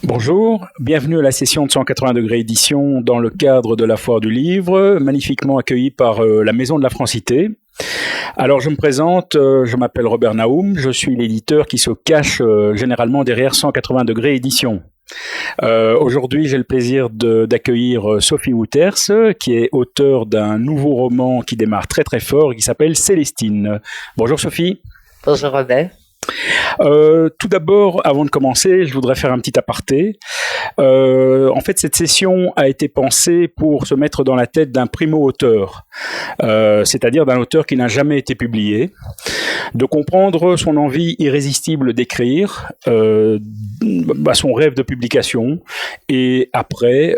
Bonjour, bienvenue à la session de 180 degrés édition dans le cadre de la Foire du Livre, magnifiquement accueillie par la Maison de la Francité. Alors je me présente, je m'appelle Robert Naoum, je suis l'éditeur qui se cache généralement derrière 180 degrés édition. Aujourd'hui, j'ai le plaisir d'accueillir Sophie Wouters, qui est auteure d'un nouveau roman qui démarre très très fort et qui s'appelle Célestine. Bonjour Sophie. Bonjour Robert. Tout d'abord, avant de commencer, je voudrais faire un petit aparté. En fait, cette session a été pensée pour se mettre dans la tête d'un primo-auteur, c'est-à-dire d'un auteur qui n'a jamais été publié, de comprendre son envie irrésistible d'écrire, son rêve de publication, et après,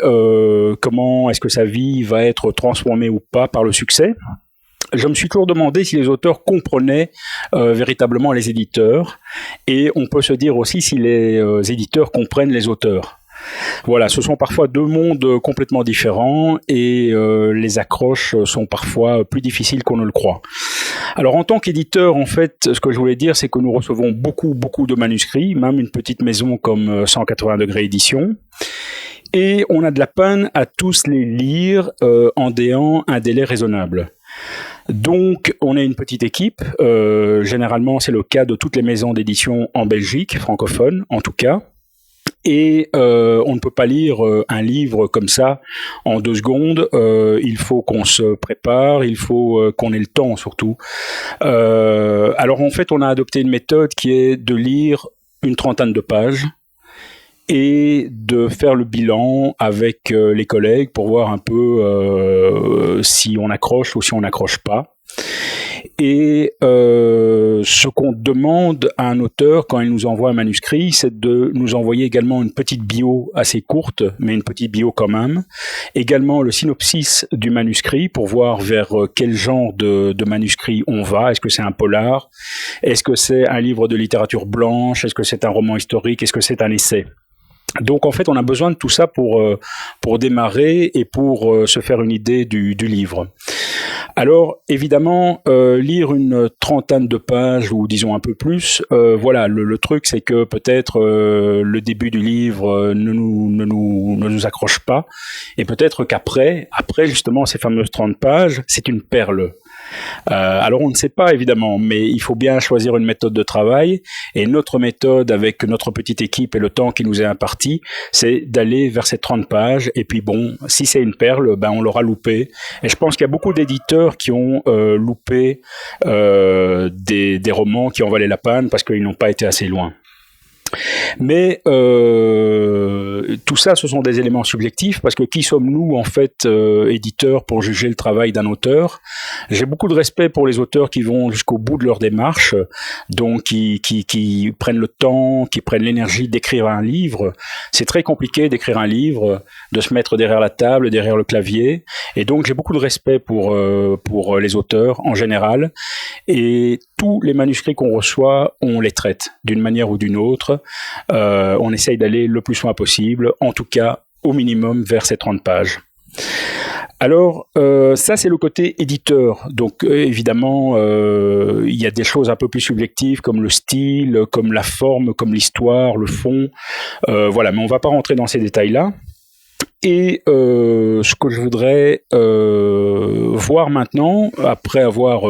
comment est-ce que sa vie va être transformée ou pas par le succès. Je me suis toujours demandé si les auteurs comprenaient véritablement les éditeurs, et on peut se dire aussi si les éditeurs comprennent les auteurs. Voilà, ce sont parfois deux mondes complètement différents et les accroches sont parfois plus difficiles qu'on ne le croit. Alors en tant qu'éditeur, en fait, ce que je voulais dire, c'est que nous recevons beaucoup de manuscrits, même une petite maison comme 180 degrés édition. Et on a de la peine à tous les lire en déant un délai raisonnable. Donc, on est une petite équipe. Généralement, c'est le cas de toutes les maisons d'édition en Belgique, francophones en tout cas. Et on ne peut pas lire un livre comme ça en 2 secondes. Il faut qu'on se prépare, il faut qu'on ait le temps surtout. Alors en fait, on a adopté une méthode qui est de lire une 30aine de pages et de faire le bilan avec les collègues pour voir un peu si on accroche ou si on n'accroche pas. Et ce qu'on demande à un auteur quand il nous envoie un manuscrit, c'est de nous envoyer également une petite bio assez courte, mais une petite bio quand même. Également le synopsis du manuscrit pour voir vers quel genre de manuscrit on va. Est-ce que c'est un polar? Est-ce que c'est un livre de littérature blanche? Est-ce que c'est un roman historique? Est-ce que c'est un essai? Donc en fait, on a besoin de tout ça pour démarrer et pour se faire une idée du livre. Alors évidemment, lire une 30aine de pages ou disons un peu plus, voilà, le truc c'est que peut-être le début du livre ne nous accroche pas, et peut-être qu'après justement ces fameuses 30 pages, c'est une perle. Alors on ne sait pas évidemment, mais il faut bien choisir une méthode de travail, et notre méthode avec notre petite équipe et le temps qui nous est imparti, c'est d'aller vers ces 30 pages, et puis bon, si c'est une perle, ben on l'aura loupé. Et je pense qu'il y a beaucoup d'éditeurs qui ont loupé des romans qui en valaient la peine parce qu'ils n'ont pas été assez loin. Mais tout ça, ce sont des éléments subjectifs, parce que qui sommes-nous en fait éditeurs pour juger le travail d'un auteur? J'ai beaucoup de respect pour les auteurs qui vont jusqu'au bout de leur démarche, donc qui prennent le temps, qui prennent l'énergie d'écrire un livre. C'est très compliqué d'écrire un livre, de se mettre derrière la table, derrière le clavier, et donc j'ai beaucoup de respect pour les auteurs en général, et tous les manuscrits qu'on reçoit, on les traite d'une manière ou d'une autre. On essaye d'aller le plus loin possible, en tout cas au minimum vers ces 30 pages. Alors ça c'est le côté éditeur, donc évidemment il y a des choses un peu plus subjectives comme le style, comme la forme, comme l'histoire, le fond, voilà, mais on ne va pas rentrer dans ces détails-là. Et ce que je voudrais voir maintenant, après avoir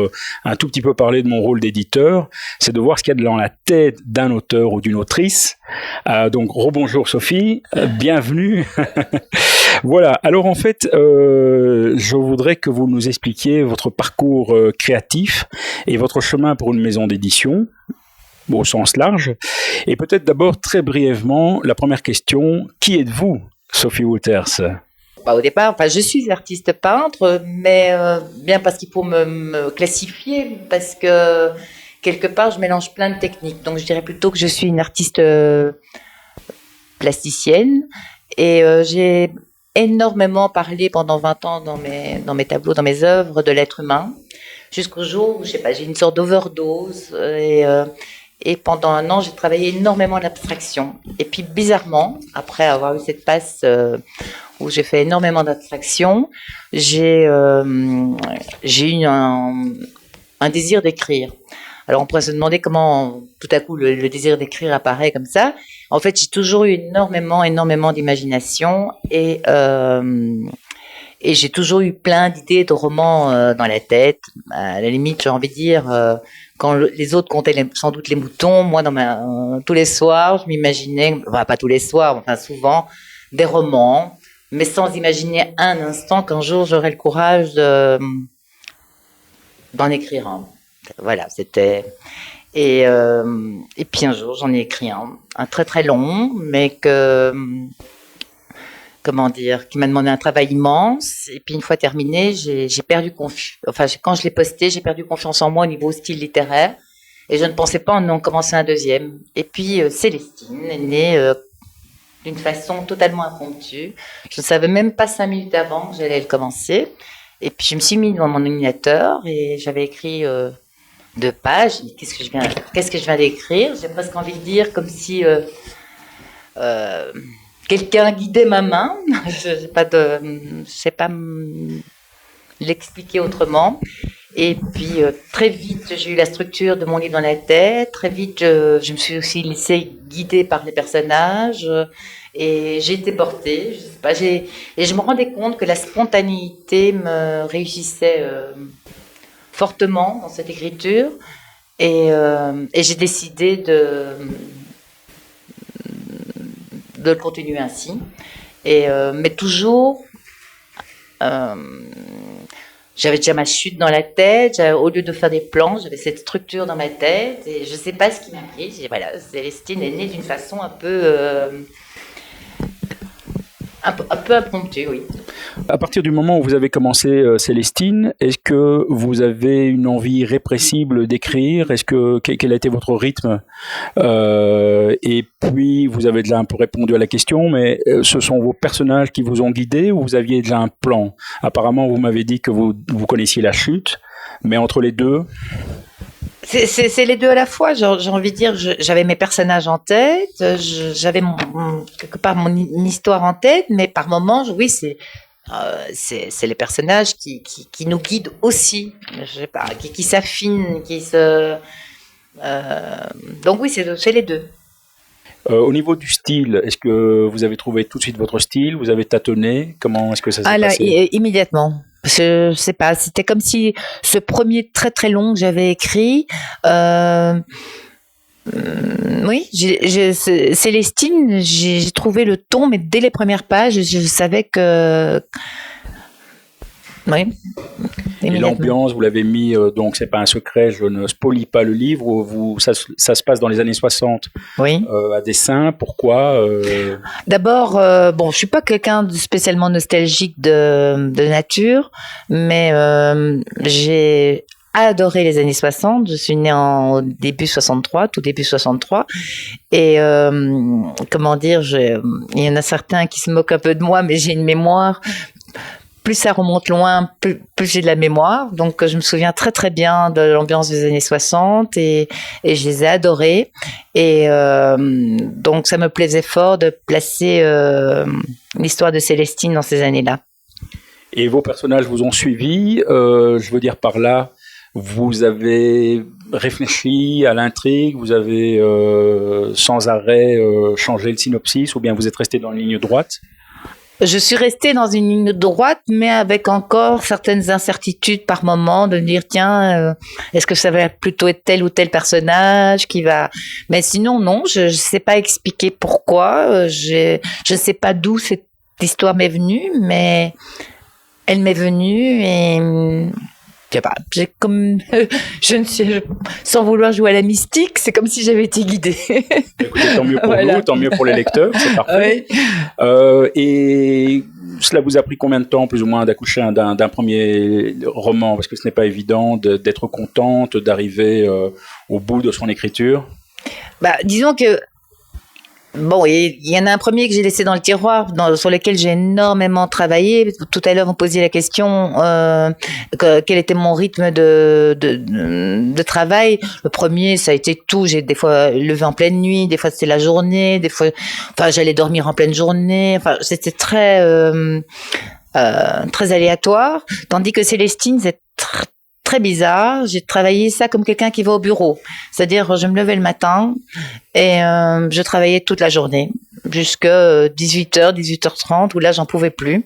un tout petit peu parlé de mon rôle d'éditeur, c'est de voir ce qu'il y a dans la tête d'un auteur ou d'une autrice. Donc rebonjour Sophie, bienvenue. Voilà, alors en fait, je voudrais que vous nous expliquiez votre parcours créatif et votre chemin pour une maison d'édition, au sens large. Et peut-être d'abord, très brièvement, la première question, qui êtes-vous, Sophie Wouters? Au départ, je suis artiste peintre, mais bien parce qu'il faut me classifier, parce que quelque part, je mélange plein de techniques. Donc, je dirais plutôt que je suis une artiste plasticienne, et j'ai énormément parlé pendant 20 ans dans mes tableaux, dans mes œuvres, de l'être humain, jusqu'au jour où, je sais pas, j'ai une sorte d'overdose, et pendant 1 an, j'ai travaillé énormément l'abstraction. Et puis, bizarrement, après avoir eu cette passe où j'ai fait énormément d'abstraction, j'ai eu un désir d'écrire. Alors, on pourrait se demander comment, tout à coup, le désir d'écrire apparaît comme ça. En fait, j'ai toujours eu énormément d'imagination et j'ai toujours eu plein d'idées de romans dans la tête. À la limite, j'ai envie de dire, quand les autres comptaient sans doute les moutons, moi, tous les soirs, je m'imaginais, enfin pas tous les soirs, enfin souvent, des romans, mais sans imaginer un instant qu'un jour j'aurais le courage d'en écrire un. Voilà, c'était... Et puis un jour, j'en ai écrit un très très long, mais comment dire, qui m'a demandé un travail immense. Et puis une fois terminé, j'ai perdu confiance. Enfin, quand je l'ai posté, j'ai perdu confiance en moi au niveau style littéraire. Et je ne pensais pas en commencer un deuxième. Et puis Célestine est née d'une façon totalement impromptue. Je ne savais même pas 5 minutes avant que j'allais le commencer. Et puis je me suis mis devant mon ordinateur et j'avais écrit 2 pages. Qu'est-ce que je viens d'écrire? J'ai presque envie de dire comme si quelqu'un guidait ma main. Je sais pas l'expliquer autrement. Et puis très vite, j'ai eu la structure de mon livre dans la tête. Très vite, je me suis aussi laissée guider par les personnages. Et j'ai été portée, je sais pas, et je me rendais compte que la spontanéité me réussissait fortement dans cette écriture. Et j'ai décidé de le continuer ainsi. Mais toujours, j'avais déjà ma chute dans la tête. Au lieu de faire des plans, j'avais cette structure dans ma tête. Et je ne sais pas ce qui m'a pris. Voilà, Célestine est née d'une façon un peu impromptue, oui. À partir du moment où vous avez commencé Célestine, est-ce que vous avez une envie irrépressible d'écrire? Quel a été votre rythme? Et puis, vous avez déjà un peu répondu à la question, mais ce sont vos personnages qui vous ont guidé ou vous aviez déjà un plan? Apparemment, vous m'avez dit que vous connaissiez la chute, mais entre les deux... C'est les deux à la fois. J'ai envie de dire, j'avais mes personnages en tête, j'avais quelque part mon histoire en tête, mais par moments, oui, c'est les personnages qui nous guident aussi. Je sais pas, qui s'affinent, donc oui, c'est les deux. Au niveau du style, est-ce que vous avez trouvé tout de suite votre style? Vous avez tâtonné? Comment est-ce que ça s'est passé? Immédiatement. Je sais pas, c'était comme si ce premier très très long que j'avais écrit, oui, Célestine, j'ai trouvé le ton, mais dès les premières pages, je savais que... Oui. Et l'ambiance, vous l'avez mis, donc c'est pas un secret, je ne spoilie pas le livre, ça se passe dans les années 60, oui. À Dessin, pourquoi D'abord, bon, je suis pas quelqu'un de spécialement nostalgique de nature, mais j'ai adoré les années 60, je suis née en début 63, tout début 63, et comment dire, il y en a certains qui se moquent un peu de moi, mais j'ai une mémoire... Plus ça remonte loin, plus j'ai de la mémoire. Donc, je me souviens très, très bien de l'ambiance des années 60 et je les ai adorés. Et donc, ça me plaisait fort de placer l'histoire de Célestine dans ces années-là. Et vos personnages vous ont suivi, je veux dire par là, vous avez réfléchi à l'intrigue, vous avez sans arrêt changé le synopsis ou bien vous êtes resté dans une ligne droite? Je suis restée dans une ligne droite, mais avec encore certaines incertitudes par moment, de me dire, tiens, est-ce que ça va plutôt être tel ou tel personnage qui va... Mais sinon, non, je sais pas expliquer pourquoi, je sais pas d'où cette histoire m'est venue, mais elle m'est venue et... Je sais pas, j'ai comme, sans vouloir jouer à la mystique, c'est comme si j'avais été guidée. Écoutez, tant mieux pour nous, tant mieux pour les lecteurs, c'est parfait. Oui. Et cela vous a pris combien de temps, plus ou moins, d'accoucher d'un premier roman? Parce que ce n'est pas évident d'être contente, d'arriver au bout de son écriture. Disons que bon, il y en a un premier que j'ai laissé dans le tiroir, sur lequel j'ai énormément travaillé. Tout à l'heure, vous posiez la question quel était mon rythme de travail. Le premier, ça a été tout. J'ai des fois levé en pleine nuit, des fois c'était la journée, des fois, enfin, j'allais dormir en pleine journée. Enfin, c'était très aléatoire. Tandis que Célestine, c'est très bizarre. J'ai travaillé ça comme quelqu'un qui va au bureau. C'est-à-dire, je me levais le matin et je travaillais toute la journée, jusqu'à 18h, 18h30, où là, j'en pouvais plus.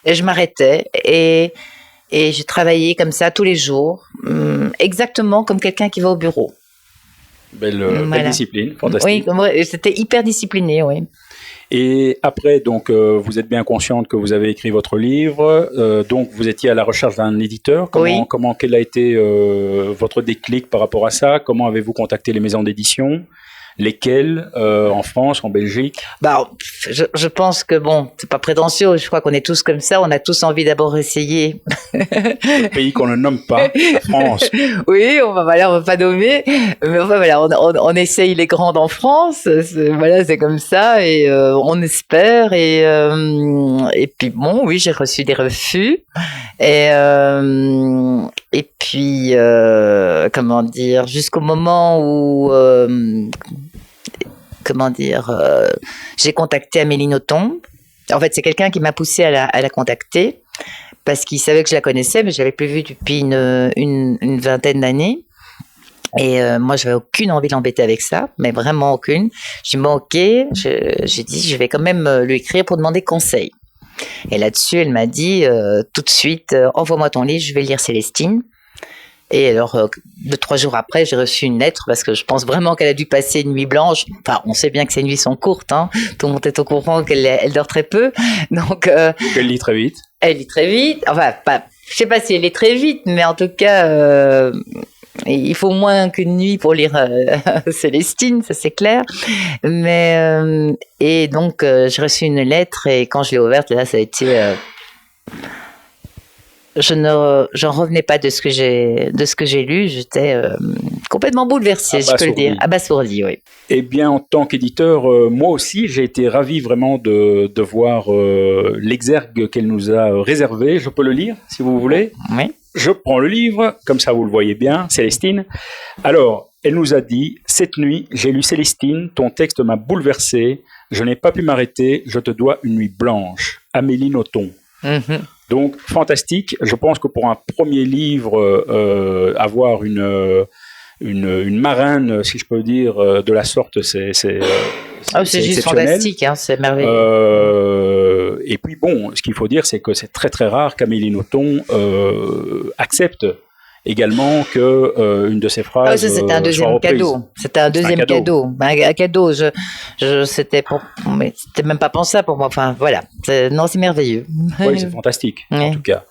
Et je m'arrêtais et j'ai travaillé comme ça tous les jours, exactement comme quelqu'un qui va au bureau. Belle discipline, fantastique. Oui, c'était hyper discipliné, oui. Et après, donc, vous êtes bien consciente que vous avez écrit votre livre, donc vous étiez à la recherche d'un éditeur. Quel a été votre déclic par rapport à ça? Comment avez-vous contacté les maisons d'édition? Lesquelles, en France, en Belgique? Je pense que c'est pas prétentieux. Je crois qu'on est tous comme ça. On a tous envie d'abord essayer. Le pays qu'on ne nomme pas, la France. Oui, on va pas nommer. Mais enfin, voilà, on essaye les grandes en France. C'est comme ça et on espère. Et puis oui, j'ai reçu des refus. Et puis, comment dire, jusqu'au moment où j'ai contacté Amélie Nothomb. En fait, c'est quelqu'un qui m'a poussée à la contacter parce qu'il savait que je la connaissais, mais je l'avais plus vue depuis une vingtaine d'années. Et moi, j'avais aucune envie de l'embêter avec ça, mais vraiment aucune. J'ai dit, ok, j'ai dit, je vais quand même lui écrire pour demander conseil. Et là-dessus, elle m'a dit tout de suite, envoie-moi ton livre, je vais lire Célestine. Et alors, 2-3 jours après, j'ai reçu une lettre parce que je pense vraiment qu'elle a dû passer une nuit blanche. Enfin, on sait bien que ces nuits sont courtes, hein. Tout le monde est au courant qu'elle dort très peu. Donc, elle lit très vite. Elle lit très vite. Enfin, je sais pas si elle lit très vite, mais en tout cas, il faut moins qu'une nuit pour lire Célestine, ça c'est clair. Mais et donc, j'ai reçu une lettre et quand je l'ai ouverte, là, ça a été j'en revenais pas de ce que j'ai lu. J'étais complètement bouleversée, je peux le dire, abasourdie, oui. Eh bien, en tant qu'éditeur, moi aussi, j'ai été ravi vraiment de voir l'exergue qu'elle nous a réservé. Je peux le lire, si vous voulez. Oui. Je prends le livre, comme ça vous le voyez bien, Célestine. Alors, elle nous a dit, cette nuit, j'ai lu Célestine, ton texte m'a bouleversé, je n'ai pas pu m'arrêter, je te dois une nuit blanche. Amélie Nothomb. Mm-hmm. Donc, fantastique. Je pense que pour un premier livre, avoir une marraine, si je peux dire, de la sorte, c'est juste fantastique, hein, c'est merveilleux. Et puis ce qu'il faut dire, c'est que c'est très très rare qu'Amélie Nothomb accepte également que une de ses phrases. C'était un deuxième cadeau. C'était un deuxième cadeau. Un cadeau. C'était même pas pensable pour moi. Enfin, voilà. C'est merveilleux. Oui, c'est fantastique, en tout cas.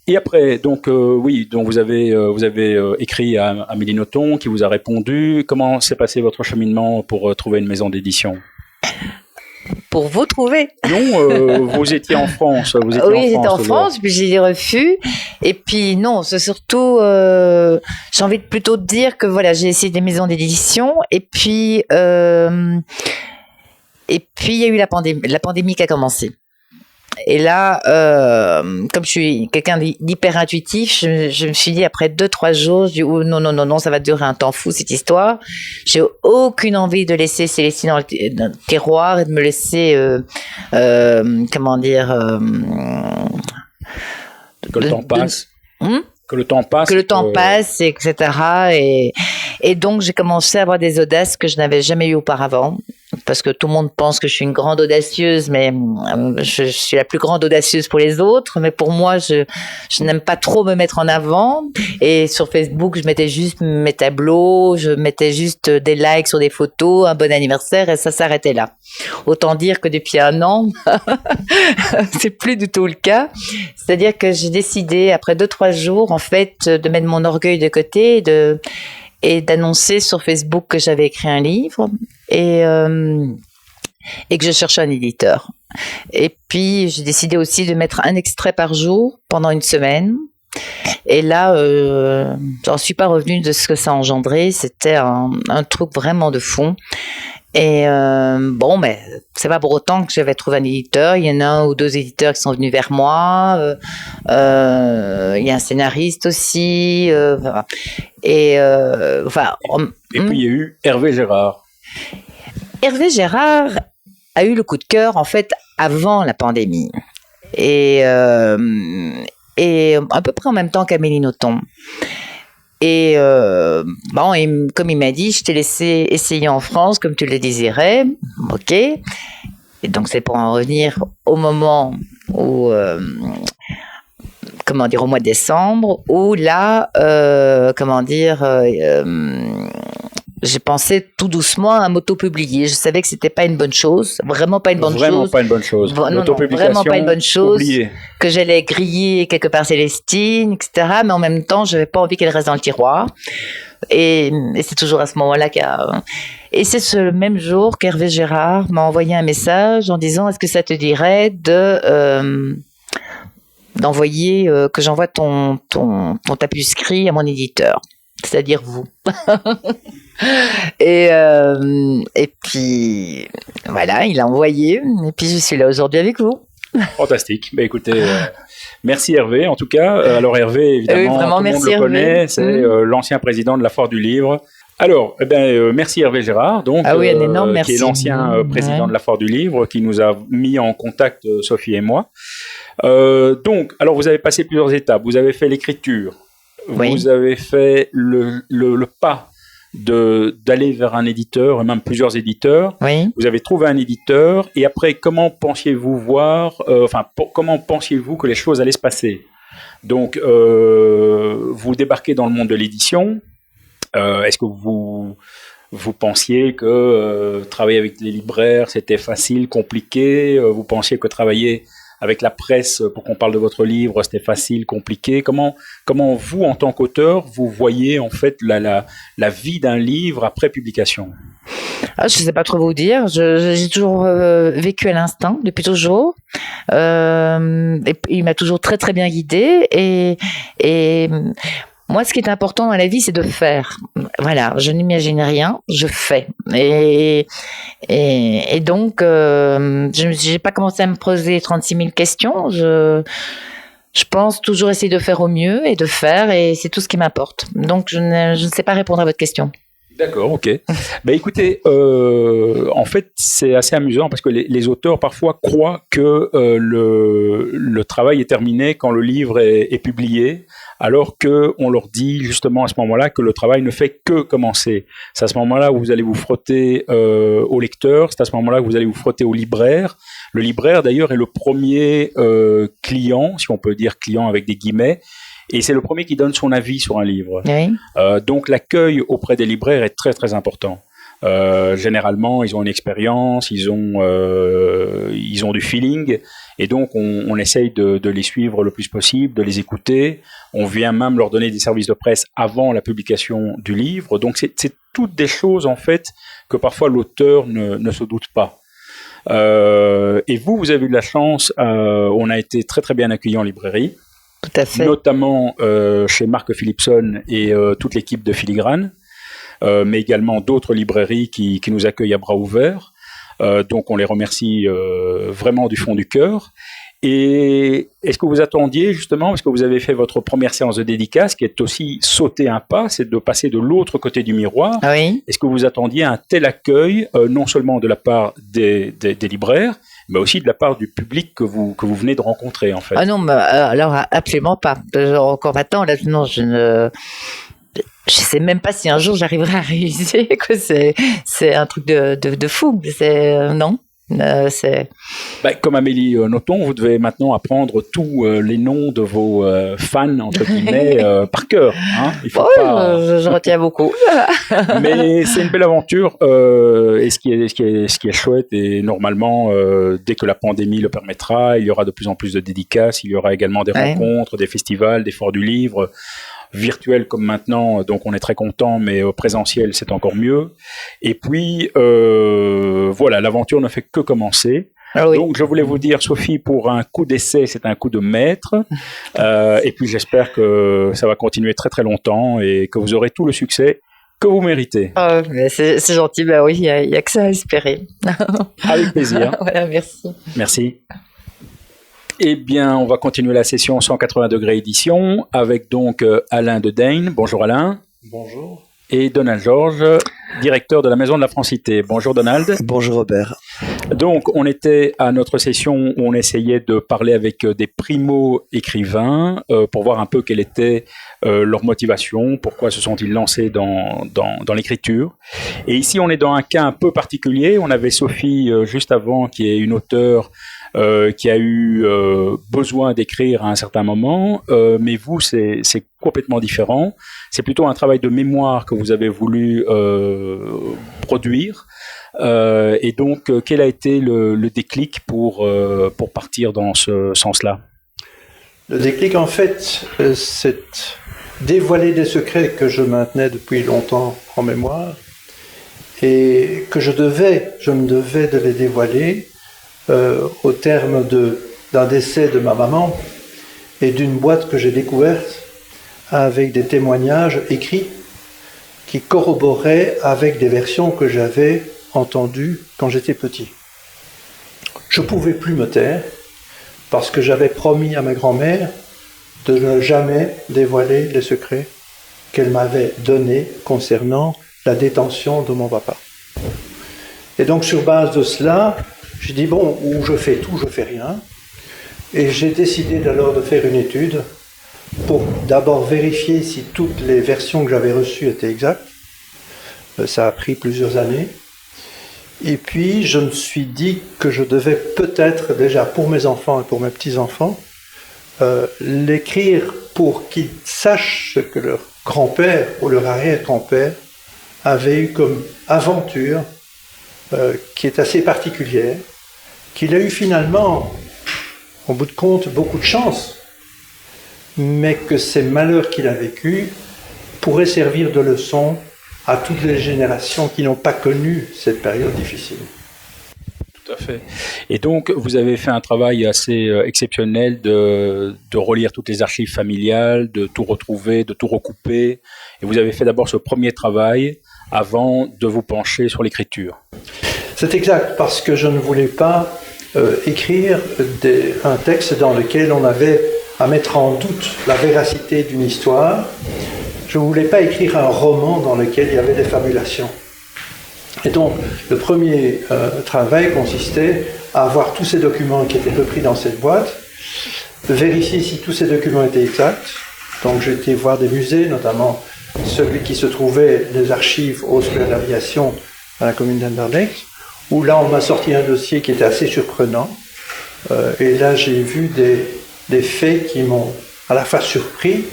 Et après, donc vous avez écrit à Amélie Nothomb qui vous a répondu. Comment s'est passé votre cheminement pour trouver une maison d'édition? Pour vous trouver. Non, vous étiez en France. Oui, j'étais en France, puis j'ai des refus. Et puis non, c'est surtout, j'ai envie plutôt de dire que voilà, j'ai essayé des maisons d'édition. Et puis il y a eu la pandémie qui a commencé. Et là, comme je suis quelqu'un d'hyper intuitif, je me suis dit, après 2-3 jours, je dis, oh, non, ça va durer un temps fou, cette histoire. J'ai aucune envie de laisser Célestine dans le terroir et de me laisser, que le temps passe. Que le temps passe. Que le temps passe, etc. Et donc, j'ai commencé à avoir des audaces que je n'avais jamais eues auparavant. Parce que tout le monde pense que je suis une grande audacieuse, mais je suis la plus grande audacieuse pour les autres. Mais pour moi, je n'aime pas trop me mettre en avant. Et sur Facebook, je mettais juste mes tableaux, je mettais juste des likes sur des photos, un bon anniversaire, et ça s'arrêtait là. Autant dire que depuis 1 an, c'est plus du tout le cas. C'est-à-dire que j'ai décidé, après 2-3 jours, en fait, de mettre mon orgueil de côté et d'annoncer sur Facebook que j'avais écrit un livre et que je cherchais un éditeur. Et puis, j'ai décidé aussi de mettre un extrait par jour pendant 1 semaine. Et là, j'en suis pas revenue de ce que ça a engendré. C'était un truc vraiment de fond. Et mais c'est pas pour autant que j'avais trouvé un éditeur. Il y en a 1 ou 2 éditeurs qui sont venus vers moi. Il y a un scénariste aussi. Et puis il y a eu Hervé Gérard. Hervé Gérard a eu le coup de cœur en fait avant la pandémie. Et et à peu près en même temps qu'Amélie Nothomb. Et comme il m'a dit, je t'ai laissé essayer en France comme tu le désirais. Ok. Et donc c'est pour en revenir au moment où, au mois de décembre, où là, j'ai pensé tout doucement à m'auto-publier. Je savais que c'était pas une bonne chose, vraiment pas une bonne chose. Vraiment pas une bonne chose. Vraiment pas une bonne chose. Que j'allais griller quelque part Célestine, etc. Mais en même temps, j'avais pas envie qu'elle reste dans le tiroir. Et c'est toujours à ce moment-là et c'est ce même jour qu'Hervé Gérard m'a envoyé un message en disant: est-ce que ça te dirait d'envoyer, que j'envoie ton tapuscrit à mon éditeur, c'est-à-dire vous. Et puis voilà, il a envoyé, et puis je suis là aujourd'hui avec vous. Fantastique. Écoutez, merci Hervé en tout cas. Alors Hervé, évidemment, vraiment, tout le monde le connaît, c'est l'ancien président de la Foire du Livre. Alors, merci Hervé Gérard, donc, un énorme merci. Qui est l'ancien président de la Foire du Livre, qui nous a mis en contact, Sophie et moi. Donc, alors vous avez passé plusieurs étapes. Vous avez fait l'écriture, vous avez fait le pas d'aller vers un éditeur, et même plusieurs éditeurs. Vous avez trouvé un éditeur, et après, comment pensiez-vous comment pensiez-vous que les choses allaient se passer? Donc, vous débarquez dans le monde de l'édition. Est-ce que vous pensiez que travailler avec les libraires, c'était facile, compliqué? Vous pensiez que travailler avec la presse pour qu'on parle de votre livre, c'était facile, compliqué? Comment vous, en tant qu'auteur, vous voyez en fait la vie d'un livre après publication? Je ne sais pas trop vous dire. J'ai toujours vécu à l'instinct, depuis toujours. Et il m'a toujours très très bien guidée. Et moi, ce qui est important dans la vie, c'est de faire. Voilà, je n'imagine rien, je fais. Et donc, je n'ai pas commencé à me poser 36 000 questions. Je pense toujours essayer de faire au mieux et de faire, et c'est tout ce qui m'importe. Donc, je ne sais pas répondre à votre question. D'accord, ok. Écoutez, en fait, c'est assez amusant parce que les auteurs parfois croient que le travail est terminé quand le livre est publié, alors qu'on leur dit justement à ce moment-là que le travail ne fait que commencer. C'est à ce moment-là où vous allez vous frotter au lecteur, c'est à ce moment-là que vous allez vous frotter au libraire. Le libraire, d'ailleurs, est le premier client, si on peut dire client avec des guillemets, et c'est le premier qui donne son avis sur un livre. Oui. Donc l'accueil auprès des libraires est très très important. Généralement, ils ont une expérience, ils ont du feeling, et donc on essaye de les suivre le plus possible, de les écouter. On vient même leur donner des services de presse avant la publication du livre. Donc c'est toutes des choses en fait que parfois l'auteur ne se doute pas. Et vous avez eu de la chance. On a été très très bien accueillis en librairie. Tout à fait. Notamment chez Marc Philipson et toute l'équipe de Filigrane, mais également d'autres librairies qui nous accueillent à bras ouverts. Donc on les remercie vraiment du fond du cœur. Et est-ce que vous attendiez justement, parce que vous avez fait votre première séance de dédicace, qui est aussi sauter un pas, c'est de passer de l'autre côté du miroir. Oui. Est-ce que vous attendiez un tel accueil, non seulement de la part des libraires, mais aussi de la part du public que vous venez de rencontrer, en fait? Ah non, alors absolument pas. Encore maintenant, là, non, je sais même pas si un jour j'arriverai à réaliser que c'est un truc de fou. Non. Comme Amélie Nothomb, vous devez maintenant apprendre tous les noms de vos fans, entre guillemets, par cœur. Hein. Il faut pas... je retiens beaucoup. Mais c'est une belle aventure, et ce qui est chouette, et normalement, dès que la pandémie le permettra, il y aura de plus en plus de dédicaces, il y aura également des rencontres, des festivals, des foires du livre, virtuel comme maintenant, donc on est très content, mais présentiel c'est encore mieux. Et puis voilà, l'aventure ne fait que commencer. Ah oui. Donc je voulais vous dire, Sophie, pour un coup d'essai, c'est un coup de maître. Et puis j'espère que ça va continuer très très longtemps et que vous aurez tout le succès que vous méritez. C'est gentil, oui, il y a que ça à espérer. Avec plaisir. Voilà, merci. Merci. Eh bien, on va continuer la session 180 degrés édition avec donc Alain de Dayne. Bonjour Alain. Bonjour. et Donald Georges, directeur de la Maison de la Francité. Bonjour Donald. Bonjour Robert. Donc on était à notre session où on essayait de parler avec des primo-écrivains pour voir un peu quelle était leur motivation, pourquoi se sont-ils lancés dans l'écriture. Et ici on est dans un cas un peu particulier. On avait Sophie juste avant qui est une auteure qui a eu besoin d'écrire à un certain moment, mais vous, c'est complètement différent. C'est plutôt un travail de mémoire que vous avez voulu produire. Et donc, quel a été le déclic pour partir dans ce sens-là? Le déclic, en fait, c'est dévoiler des secrets que je maintenais depuis longtemps en mémoire et que je me devais de les dévoiler au terme d'un décès de ma maman et d'une boîte que j'ai découverte avec des témoignages écrits qui corroboraient avec des versions que j'avais entendues quand j'étais petit. Je ne pouvais plus me taire parce que j'avais promis à ma grand-mère de ne jamais dévoiler les secrets qu'elle m'avait donnés concernant la détention de mon papa. Et donc sur base de cela, j'ai dit, bon, ou je fais tout, je fais rien. Et j'ai décidé alors de faire une étude pour d'abord vérifier si toutes les versions que j'avais reçues étaient exactes. Ça a pris plusieurs années. Et puis, je me suis dit que je devais peut-être, déjà pour mes enfants et pour mes petits-enfants, l'écrire pour qu'ils sachent ce que leur grand-père ou leur arrière-grand-père avait eu comme aventure qui est assez particulière, qu'il a eu finalement, au bout de compte, beaucoup de chance, mais que ces malheurs qu'il a vécus pourraient servir de leçon à toutes les générations qui n'ont pas connu cette période difficile. Tout à fait. Et donc, vous avez fait un travail assez exceptionnel de relire toutes les archives familiales, de tout retrouver, de tout recouper. Et vous avez fait d'abord ce premier travail avant de vous pencher sur l'écriture. C'est exact, parce que je ne voulais pas écrire un texte dans lequel on avait à mettre en doute la véracité d'une histoire. Je ne voulais pas écrire un roman dans lequel il y avait des fabulations. Et donc, le premier travail consistait à avoir tous ces documents qui étaient repris dans cette boîte, vérifier si tous ces documents étaient exacts. Donc, j'ai été voir des musées, notamment celui qui se trouvait des archives au Square d'Aviation à la commune d'Anderlecht, où là, on m'a sorti un dossier qui était assez surprenant. Et là, j'ai vu des faits qui m'ont à la fois surpris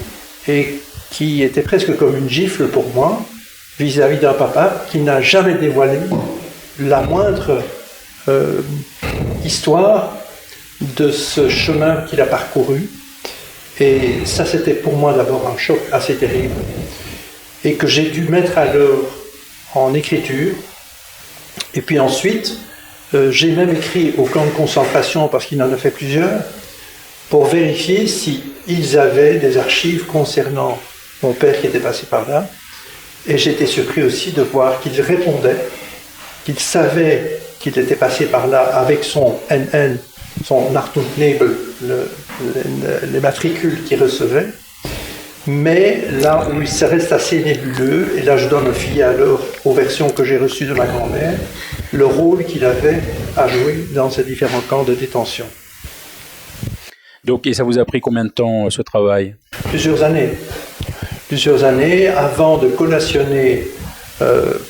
et qui étaient presque comme une gifle pour moi vis-à-vis d'un papa qui n'a jamais dévoilé la moindre histoire de ce chemin qu'il a parcouru. Et ça, c'était pour moi d'abord un choc assez terrible et que j'ai dû mettre alors en écriture. Et puis ensuite, j'ai même écrit au camp de concentration, parce qu'il en a fait plusieurs, pour vérifier s'ils avaient des archives concernant mon père qui était passé par là. Et j'étais surpris aussi de voir qu'il répondait, qu'il savait qu'il était passé par là avec son NN, son Nartungsnebel, les matricules qu'il recevait. Mais là où il se reste assez nébuleux, et là je dois me fier alors aux versions que j'ai reçues de ma grand-mère, le rôle qu'il avait à jouer dans ces différents camps de détention. Donc, et ça vous a pris combien de temps, ce travail? Plusieurs années. Plusieurs années avant de collationner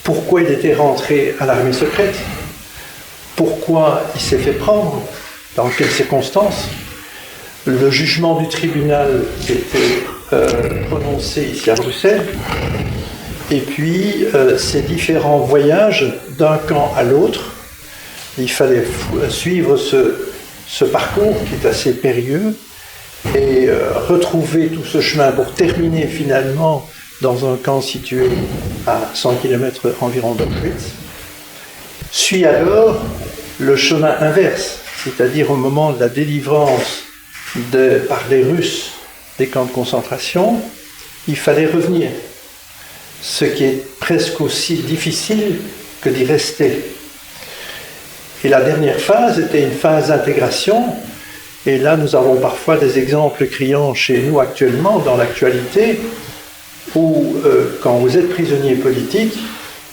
pourquoi il était rentré à l'armée secrète, pourquoi il s'est fait prendre, dans quelles circonstances, le jugement du tribunal qui était prononcé ici à Bruxelles, et puis ces différents voyages d'un camp à l'autre. Il fallait suivre ce parcours qui est assez périlleux et retrouver tout ce chemin pour terminer finalement dans un camp situé à 100 km environ d'Auschwitz. Suit alors le chemin inverse, c'est-à-dire au moment de la délivrance par les Russes des camps de concentration, il fallait revenir, ce qui est presque aussi difficile que d'y rester. Et la dernière phase était une phase d'intégration, et là nous avons parfois des exemples criants chez nous actuellement, dans l'actualité, où, quand vous êtes prisonnier politique,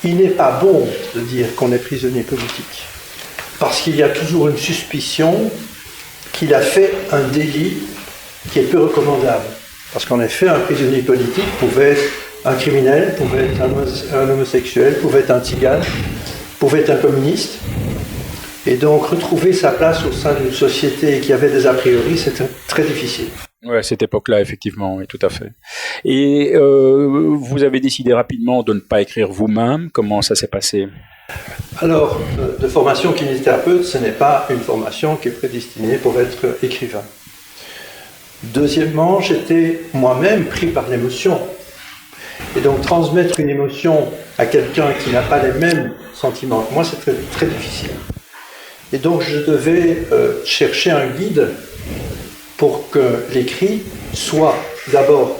il n'est pas bon de dire qu'on est prisonnier politique. Parce qu'il y a toujours une suspicion qu'il a fait un délit qui est peu recommandable. Parce qu'en effet, un prisonnier politique pouvait être un criminel, pouvait être un homosexuel, pouvait être un tzigane, pouvait être un communiste. Et donc, retrouver sa place au sein d'une société qui avait des a priori, c'était très difficile. Ouais, à cette époque-là, effectivement, oui, tout à fait. Et vous avez décidé rapidement de ne pas écrire vous-même. Comment ça s'est passé? Alors, de formation kinésithérapeute, ce n'est pas une formation qui est prédestinée pour être écrivain. Deuxièmement, j'étais moi-même pris par l'émotion. Et donc, transmettre une émotion à quelqu'un qui n'a pas les mêmes sentiments que moi, c'est très, très difficile. Et donc, je devais chercher un guide pour que l'écrit soit d'abord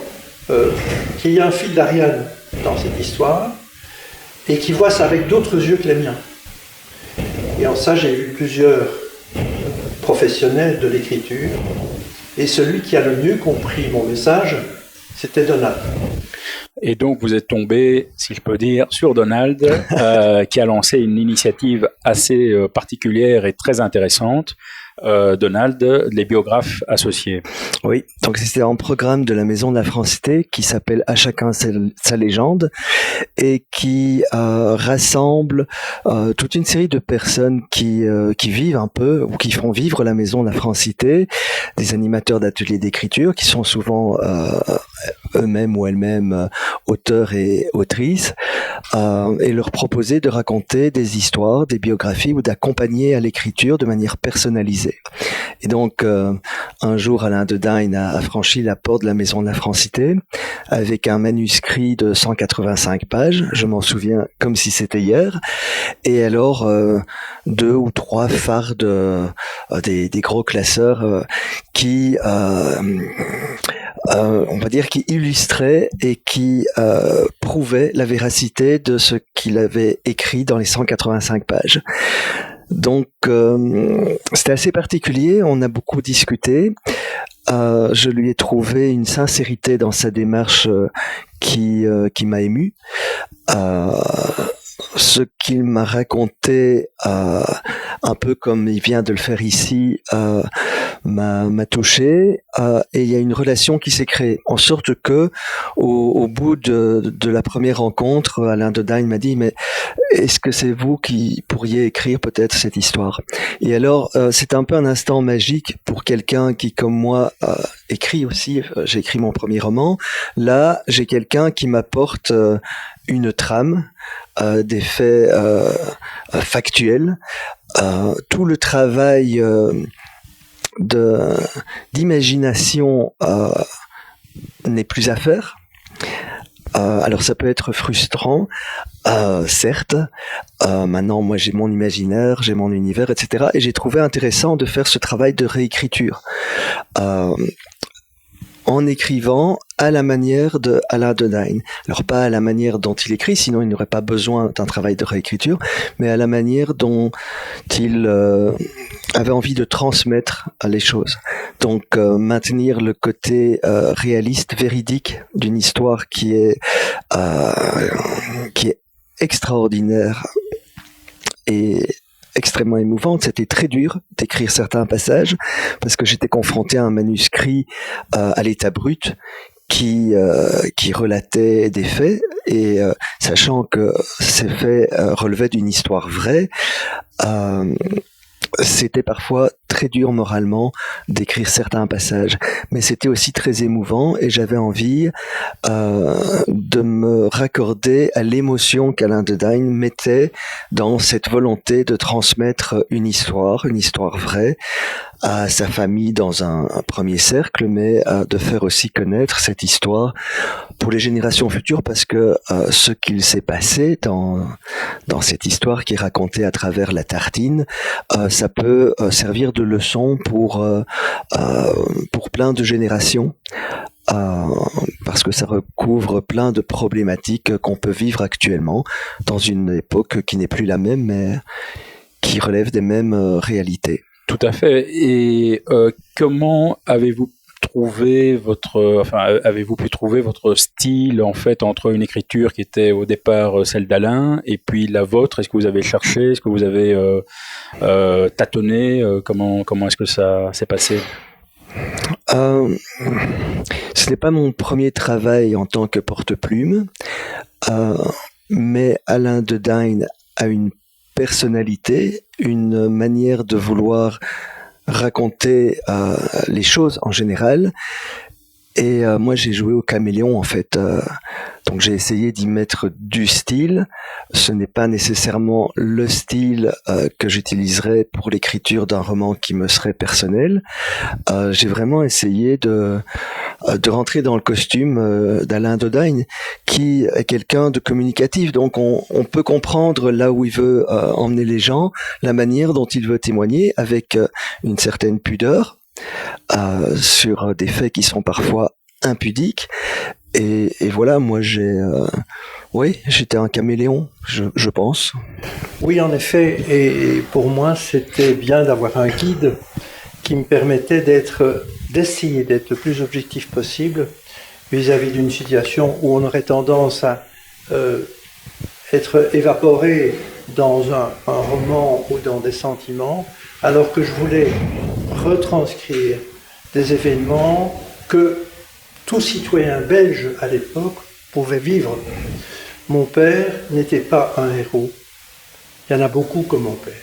qu'il y ait un fil d'Ariane dans cette histoire et qu'il voit ça avec d'autres yeux que les miens. Et en ça, j'ai eu plusieurs professionnels de l'écriture et celui qui a le mieux compris mon message, c'était Donald. Et donc, vous êtes tombé, si je peux dire, sur Donald, qui a lancé une initiative assez particulière et très intéressante. Donald, les biographes associés. Oui, donc c'était un programme de la Maison de la Francité qui s'appelle À chacun sa légende et qui rassemble toute une série de personnes qui vivent un peu ou qui font vivre la Maison de la Francité, des animateurs d'ateliers d'écriture qui sont souvent eux-mêmes ou elles-mêmes auteurs et autrices et leur proposer de raconter des histoires, des biographies ou d'accompagner à l'écriture de manière personnalisée. Et donc, un jour, Alain de Dain a franchi la porte de la Maison de la Francité avec un manuscrit de 185 pages, je m'en souviens comme si c'était hier, et alors 2 ou 3 phares des gros classeurs qui, on va dire, qui illustraient et qui prouvaient la véracité de ce qu'il avait écrit dans les 185 pages. Donc, c'était assez particulier, on a beaucoup discuté. Je lui ai trouvé une sincérité dans sa démarche qui m'a ému. Ce qu'il m'a raconté, un peu comme il vient de le faire ici, m'a touché, et il y a une relation qui s'est créée, en sorte que au bout de la première rencontre, Alain de Dain m'a dit: mais est-ce que c'est vous qui pourriez écrire peut-être cette histoire? Et alors, c'est un peu un instant magique pour quelqu'un qui, comme moi, écrit aussi. J'ai écrit mon premier roman. Là, j'ai quelqu'un qui m'apporte une trame, des faits factuels, tout le travail d'imagination n'est plus à faire. Alors ça peut être frustrant, certes. Maintenant, moi j'ai mon imaginaire, j'ai mon univers, etc. Et j'ai trouvé intéressant de faire ce travail de réécriture. En écrivant à la manière de Alain de Dain. Alors pas à la manière dont il écrit, sinon il n'aurait pas besoin d'un travail de réécriture, mais à la manière dont il avait envie de transmettre les choses. Donc maintenir le côté réaliste, véridique d'une histoire qui est extraordinaire et extrêmement émouvante. C'était très dur d'écrire certains passages parce que j'étais confronté à un manuscrit à l'état brut qui relatait des faits et sachant que ces faits relevaient d'une histoire vraie, c'était parfois très dur moralement d'écrire certains passages, mais c'était aussi très émouvant et j'avais envie de me raccorder à l'émotion qu'Alain de Dain mettait dans cette volonté de transmettre une histoire vraie à sa famille dans un premier cercle, mais de faire aussi connaître cette histoire pour les générations futures, parce que ce qu'il s'est passé dans cette histoire qui est racontée à travers la tartine, ça peut servir de leçon pour plein de générations. Parce que ça recouvre plein de problématiques qu'on peut vivre actuellement dans une époque qui n'est plus la même, mais qui relève des mêmes réalités. Tout à fait. Et comment avez-vous avez-vous pu trouver votre style en fait entre une écriture qui était au départ celle d'Alain et puis la vôtre? Est-ce que vous avez cherché? Est-ce que vous avez tâtonné? Comment est-ce que ça s'est passé? Ce n'est pas mon premier travail en tant que porte-plume, mais Alain de Dyne a une personnalité, une manière de vouloir raconter les choses en général. Et moi, j'ai joué au caméléon, en fait. Donc, j'ai essayé d'y mettre du style. Ce n'est pas nécessairement le style que j'utiliserais pour l'écriture d'un roman qui me serait personnel. J'ai vraiment essayé de rentrer dans le costume d'Alain de Dyne, qui est quelqu'un de communicatif. Donc, on peut comprendre là où il veut emmener les gens, la manière dont il veut témoigner, avec une certaine pudeur. Sur des faits qui sont parfois impudiques et voilà, moi j'étais un caméléon, je pense. Oui, en effet, et pour moi c'était bien d'avoir un guide qui me permettait d'essayer d'être le plus objectif possible vis-à-vis d'une situation où on aurait tendance à être évaporé dans un roman ou dans des sentiments, alors que je voulais retranscrire des événements que tout citoyen belge à l'époque pouvait vivre. Mon père n'était pas un héros. Il y en a beaucoup comme mon père.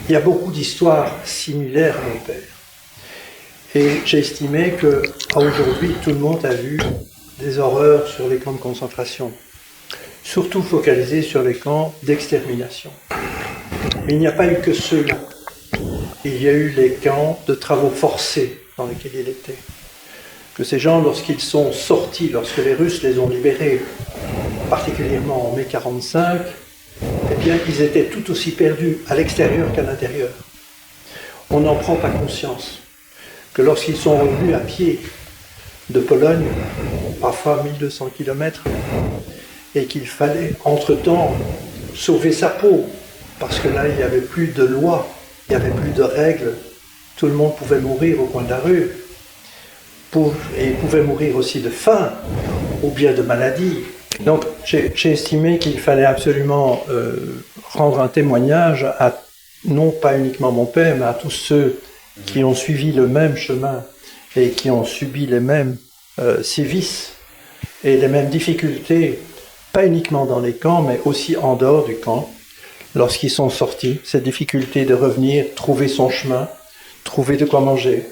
Il y a beaucoup d'histoires similaires à mon père. Et j'estimais qu'aujourd'hui, tout le monde a vu des horreurs sur les camps de concentration, surtout focalisés sur les camps d'extermination. Mais il n'y a pas eu que ceux-là. Il y a eu les camps de travaux forcés dans lesquels il était. Que ces gens, lorsqu'ils sont sortis, lorsque les Russes les ont libérés, particulièrement en mai 1945, eh bien, ils étaient tout aussi perdus à l'extérieur qu'à l'intérieur. On n'en prend pas conscience. Que lorsqu'ils sont revenus à pied de Pologne, parfois 1200 km, et qu'il fallait, entre-temps, sauver sa peau, parce que là, il n'y avait plus de loi, il n'y avait plus de règles, tout le monde pouvait mourir au coin de la rue, et il pouvait mourir aussi de faim, ou bien de maladie. Donc j'ai estimé qu'il fallait absolument rendre un témoignage à, non pas uniquement mon père, mais à tous ceux qui ont suivi le même chemin et qui ont subi les mêmes sévices et les mêmes difficultés, pas uniquement dans les camps, mais aussi en dehors du camp. Lorsqu'ils sont sortis, cette difficulté de revenir, trouver son chemin, trouver de quoi manger,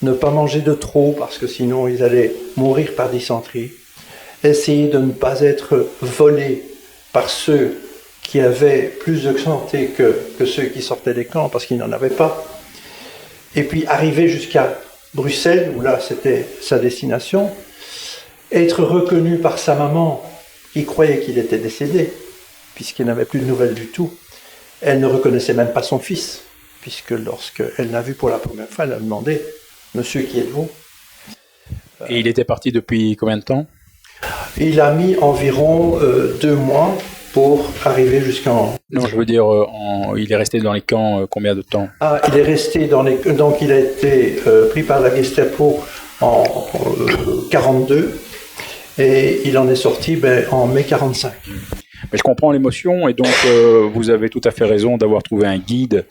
ne pas manger de trop parce que sinon ils allaient mourir par dysenterie, essayer de ne pas être volés par ceux qui avaient plus de santé que ceux qui sortaient des camps parce qu'ils n'en avaient pas, et puis arriver jusqu'à Bruxelles, où là c'était sa destination, être reconnu par sa maman qui croyait qu'il était décédé, puisqu'il n'avait plus de nouvelles du tout. Elle ne reconnaissait même pas son fils, puisque lorsqu'elle l'a vu pour la première fois, elle a demandé « Monsieur, qui êtes-vous » Et il était parti depuis combien de temps? Il a mis environ 2 mois pour arriver jusqu'en... Non, je veux dire, il est resté dans les camps combien de temps? Ah, il est resté dans les... Donc il a été pris par la Gestapo en 1942, et il en est sorti en mai 1945. Mais je comprends l'émotion et donc vous avez tout à fait raison d'avoir trouvé un guide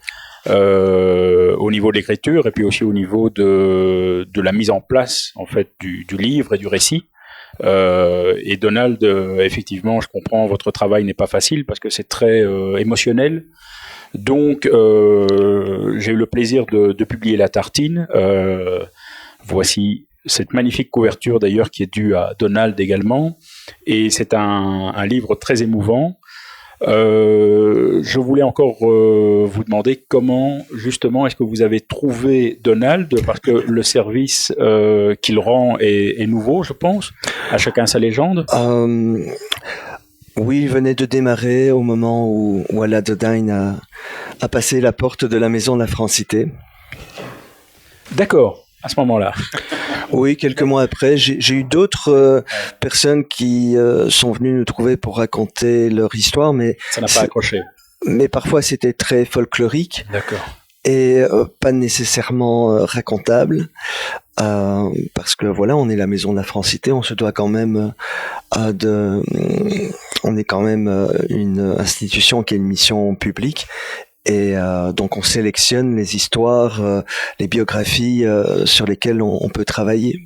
au niveau de l'écriture et puis aussi au niveau de la mise en place en fait du livre et du récit. Et Donald, effectivement, je comprends, votre travail n'est pas facile parce que c'est très émotionnel. Donc, j'ai eu le plaisir de publier La Tartine. Voici cette magnifique couverture d'ailleurs qui est due à Donald également. Et c'est un livre très émouvant. Je voulais encore vous demander comment justement est-ce que vous avez trouvé Donald, parce que le service qu'il rend est nouveau, je pense, à chacun sa légende. Oui, il venait de démarrer au moment où Alain de Dyne a passé la porte de la maison de la Francité. D'accord, à ce moment-là. Oui, quelques mois après, j'ai eu d'autres personnes qui sont venues nous trouver pour raconter leur histoire, mais ça n'a pas accroché. Mais parfois c'était très folklorique. D'accord. Et pas nécessairement racontable. parce que voilà, on est la Maison de la Francité, on se doit quand même on est quand même une institution qui a une mission publique. Et donc on sélectionne les histoires, les biographies sur lesquelles on peut travailler.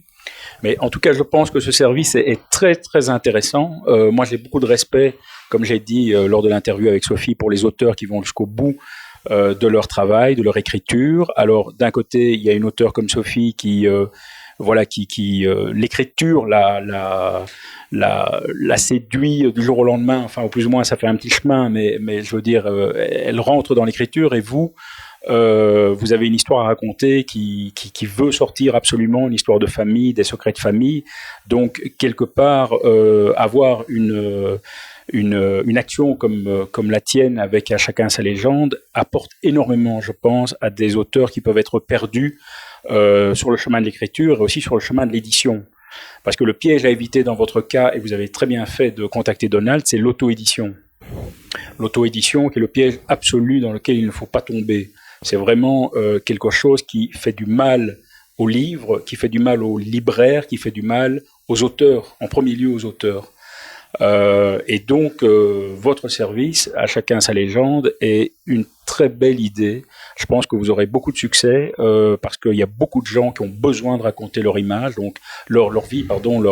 Mais en tout cas, je pense que ce service est très très intéressant. Moi, j'ai beaucoup de respect, comme j'ai dit lors de l'interview avec Sophie, pour les auteurs qui vont jusqu'au bout de leur travail, de leur écriture. Alors, d'un côté, il y a une auteure comme Sophie qui l'écriture la séduit du jour au lendemain. Enfin, au plus ou moins, ça fait un petit chemin, mais je veux dire, elle rentre dans l'écriture, et vous avez une histoire à raconter qui veut sortir absolument, une histoire de famille, des secrets de famille. Donc, quelque part, avoir une action comme la tienne, avec À chacun sa légende, apporte énormément, je pense, à des auteurs qui peuvent être perdus sur le chemin de l'écriture et aussi sur le chemin de l'édition. Parce que le piège à éviter dans votre cas, et vous avez très bien fait de contacter Donald, c'est l'auto-édition. L'auto-édition qui est le piège absolu dans lequel il ne faut pas tomber. C'est vraiment quelque chose qui fait du mal aux livres, qui fait du mal aux libraires, qui fait du mal aux auteurs, en premier lieu aux auteurs. Et donc, votre service, À chacun sa légende, est une très belle idée. Je pense que vous aurez beaucoup de succès parce qu'il y a beaucoup de gens qui ont besoin de raconter leur image, donc leur vie, pardon, de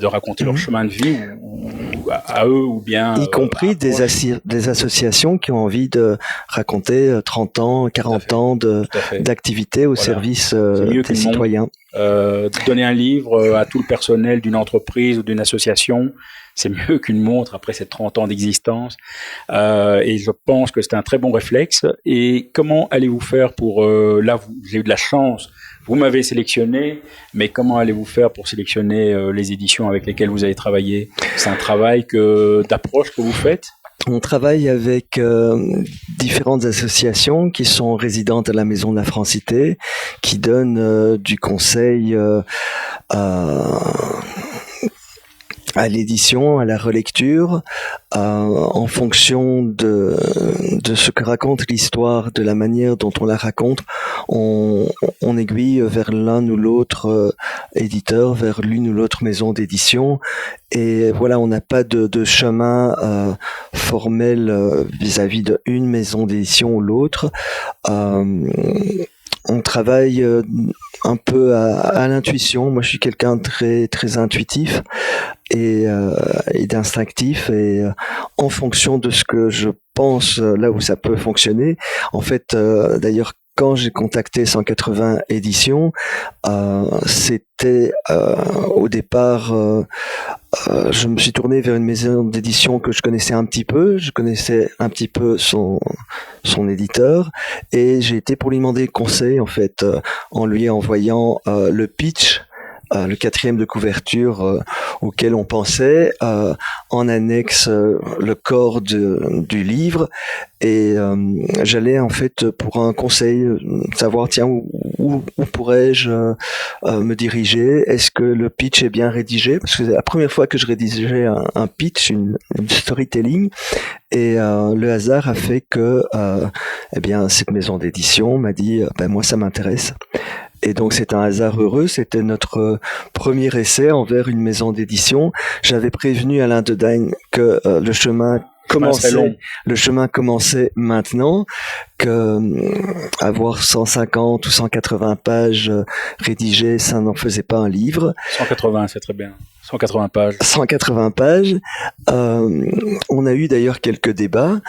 raconter leur chemin de vie à eux ou bien... Y compris des associations qui ont envie de raconter 30 ans, 40 ans d'activité au service des citoyens. Donner un livre à tout le personnel d'une entreprise ou d'une association, c'est mieux qu'une montre après ces 30 ans d'existence. Et je pense que c'est un très bon réflexe. Et comment allez-vous faire pour... j'ai eu de la chance, vous m'avez sélectionné, mais comment allez-vous faire pour sélectionner les éditions avec lesquelles vous allez travailler? C'est un travail d'approche que vous faites? On travaille avec différentes associations qui sont résidentes à la Maison de la Francité, qui donnent du conseil à l'édition, à la relecture, en fonction de ce que raconte l'histoire, de la manière dont on la raconte, on aiguille vers l'un ou l'autre éditeur, vers l'une ou l'autre maison d'édition. Et voilà, on n'a pas de chemin formel vis-à-vis d'une maison d'édition ou l'autre. On travaille un peu à l'intuition. Moi, je suis quelqu'un de très très intuitif et d'instinctif, et en fonction de ce que je pense, là où ça peut fonctionner. En fait, d'ailleurs, quand j'ai contacté 180 éditions, c'était au départ, je me suis tourné vers une maison d'édition que je connaissais un petit peu. Je connaissais un petit peu son éditeur, et j'ai été pour lui demander conseil, en fait, en lui envoyant le pitch, le 4e de couverture auquel on pensait, en annexe le corps du livre, et j'allais en fait pour un conseil, savoir tiens où pourrais-je me diriger, est-ce que le pitch est bien rédigé, parce que c'est la première fois que je rédigeais un pitch, une storytelling, et le hasard a fait que cette maison d'édition m'a dit moi ça m'intéresse. Et donc c'est un hasard heureux, c'était notre premier essai envers une maison d'édition. J'avais prévenu Alain Dedagne que le chemin commençait maintenant, que avoir 150 ou 180 pages rédigées, ça n'en faisait pas un livre. 180, c'est très bien. 180 pages. 180 pages. On a eu d'ailleurs quelques débats.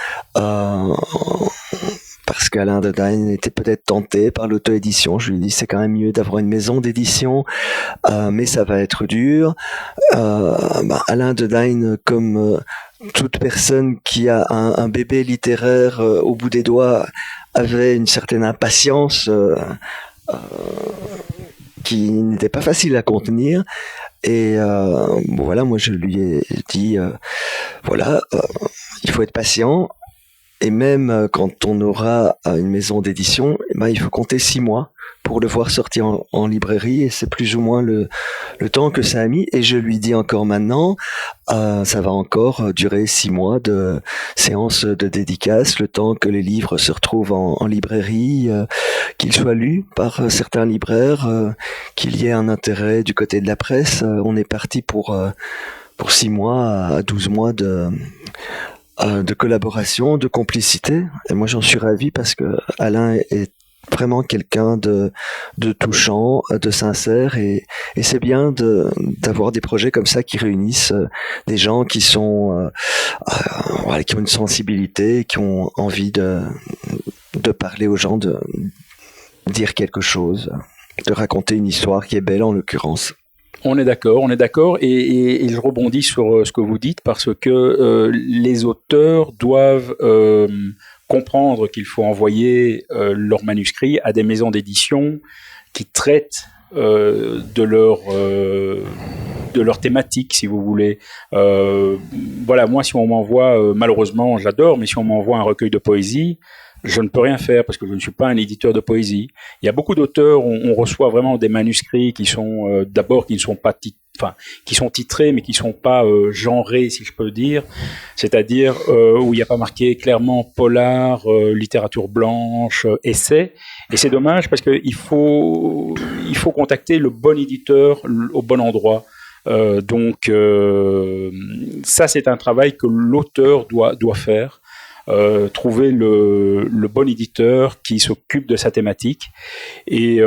Parce qu'Alain Dedagne était peut-être tenté par l'auto-édition. Je lui ai dit, c'est quand même mieux d'avoir une maison d'édition, mais ça va être dur. Alain Dedagne, comme toute personne qui a un bébé littéraire au bout des doigts, avait une certaine impatience qui n'était pas facile à contenir. Et voilà, moi je lui ai dit, il faut être patient. Et même quand on aura une maison d'édition, il faut compter 6 mois pour le voir sortir en librairie, et c'est plus ou moins le temps que ça a mis. Et je lui dis encore maintenant, ça va encore durer 6 mois de séances de dédicaces, le temps que les livres se retrouvent en librairie, qu'ils soient lus par certains libraires, qu'il y ait un intérêt du côté de la presse. On est parti pour 6 mois à 12 mois de collaboration, de complicité. Et moi, j'en suis ravi parce que Alain est vraiment quelqu'un de touchant, de sincère, et c'est bien d'avoir des projets comme ça qui réunissent des gens qui sont qui ont une sensibilité, qui ont envie de parler aux gens, de dire quelque chose, de raconter une histoire qui est belle en l'occurrence. On est d'accord, et je rebondis sur ce que vous dites parce que les auteurs doivent comprendre qu'il faut envoyer leurs manuscrits à des maisons d'édition qui traitent de leur thématique, si vous voulez. Voilà, moi, si on m'envoie, malheureusement, j'adore, mais si on m'envoie un recueil de poésie, je ne peux rien faire parce que je ne suis pas un éditeur de poésie. Il y a beaucoup d'auteurs, on reçoit vraiment des manuscrits qui sont d'abord qui ne sont pas qui sont titrés mais qui ne sont pas genrés, si je peux dire, c'est-à-dire où il n'y a pas marqué clairement polar, littérature blanche, essai. Et c'est dommage parce qu'il faut contacter le bon éditeur au bon endroit. Donc ça, c'est un travail que l'auteur doit faire. Trouver le bon éditeur qui s'occupe de sa thématique, et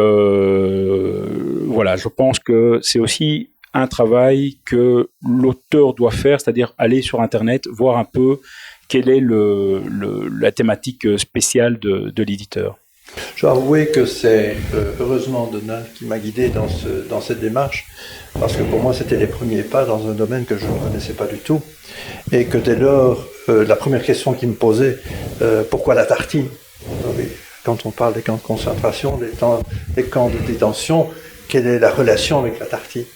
voilà, je pense que c'est aussi un travail que l'auteur doit faire, c'est-à-dire aller sur Internet, voir un peu quelle est la thématique spéciale de l'éditeur. Je dois avouer que c'est heureusement Donald qui m'a guidé dans cette démarche, parce que pour moi c'était les premiers pas dans un domaine que je ne connaissais pas du tout, et que dès lors, la première question qu'il me posait, pourquoi la tartine? Quand on parle des camps de concentration, des camps de détention, quelle est la relation avec la tartine?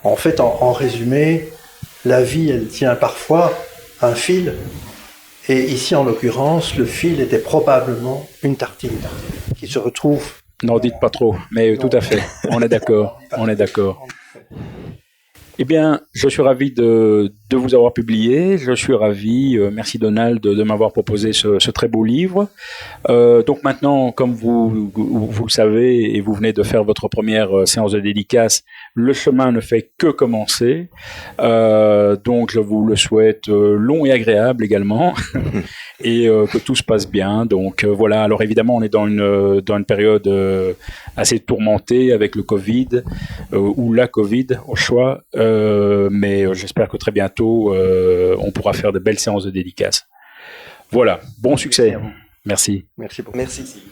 En fait, en résumé, la vie, elle tient parfois un fil, et ici, en l'occurrence, le fil était probablement une tartine qui se retrouve... N'en dites pas trop, mais tout à fait, on est d'accord, on est d'accord. Eh bien, je suis ravi de vous avoir publié. Je suis ravi, merci Donald, de m'avoir proposé ce très beau livre. Donc maintenant, comme vous le savez et vous venez de faire votre première séance de dédicace, le chemin ne fait que commencer. Donc je vous le souhaite long et agréable également, et que tout se passe bien. Donc voilà. Alors évidemment, on est dans une période assez tourmentée avec le Covid ou la Covid au choix. Mais j'espère que très bientôt on pourra faire de belles séances de dédicaces. Voilà, bon succès. Merci. Merci beaucoup. Merci.